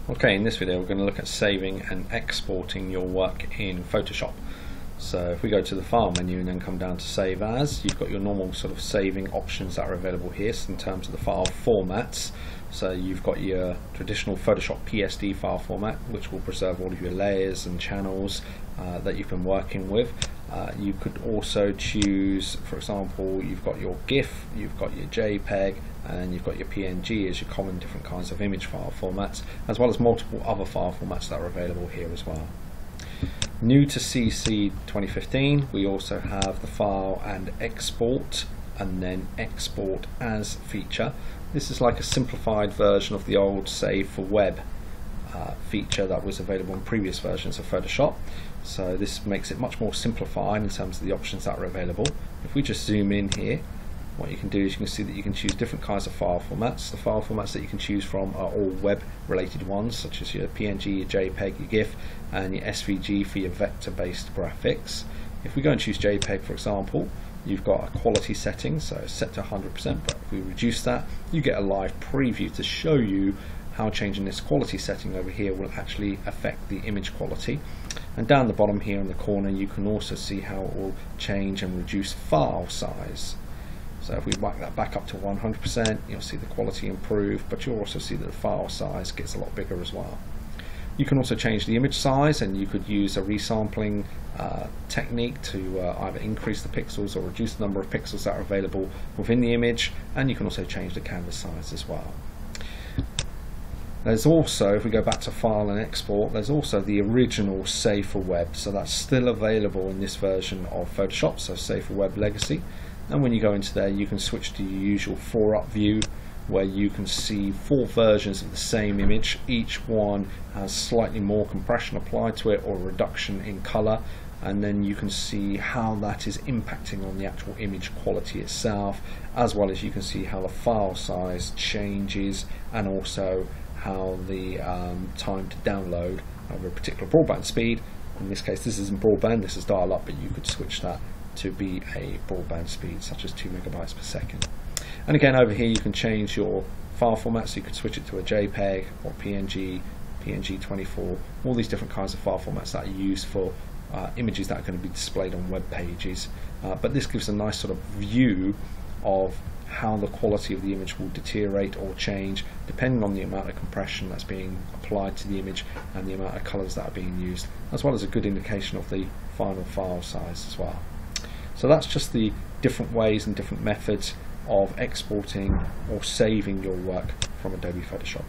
Okay, in this video we're going to look at saving and exporting your work in Photoshop. So if we go to the File menu and then come down to Save As, you've got your normal sort of saving options that are available here. So in terms of the file formats, so you've got your traditional Photoshop PSD file format, which will preserve all of your layers and channels that you've been working with. You could also choose, for example, you've got your GIF, you've got your JPEG, and you've got your PNG as your common different kinds of image file formats, as well as multiple other file formats that are available here as well. New to CC 2015, we also have the File and Export, and then Export As feature. This is like a simplified version of the old Save for Web feature that was available in previous versions of Photoshop. So this makes it much more simplified in terms of the options that are available. If we just zoom in here, what you can do is you can see that you can choose different kinds of file formats. The file formats that you can choose from are all web related ones, such as your PNG, your JPEG, your GIF, and your SVG for your vector based graphics. If we go and choose JPEG, for example, you've got a quality setting, so it's set to 100%, but if we reduce that, you get a live preview to show you how changing this quality setting over here will actually affect the image quality. And down the bottom here in the corner, you can also see how it will change and reduce file size. So if we whack that back up to 100%, you'll see the quality improve, but you'll also see that the file size gets a lot bigger as well. You can also change the image size, and you could use a resampling technique to either increase the pixels or reduce the number of pixels that are available within the image, and you can also change the canvas size as well. There's also, if we go back to File and Export, there's also the original Save for Web, so that's still available in this version of Photoshop, so Save for Web Legacy. And when you go into there, you can switch to your usual 4-up view, where you can see 4 versions of the same image. Each one has slightly more compression applied to it or a reduction in color, and then you can see how that is impacting on the actual image quality itself, as well as you can see how the file size changes, and also how the time to download over a particular broadband speed. In this case, this isn't broadband, this is dial-up, but you could switch that to be a broadband speed such as 2 megabytes per second. And again, over here you can change your file format, so you could switch it to a JPEG or PNG, PNG24, all these different kinds of file formats that are used for images that are going to be displayed on web pages. But this gives a nice sort of view of how the quality of the image will deteriorate or change depending on the amount of compression that's being applied to the image and the amount of colors that are being used, as well as a good indication of the final file size as well. So that's just the different ways and different methods of exporting or saving your work from Adobe Photoshop.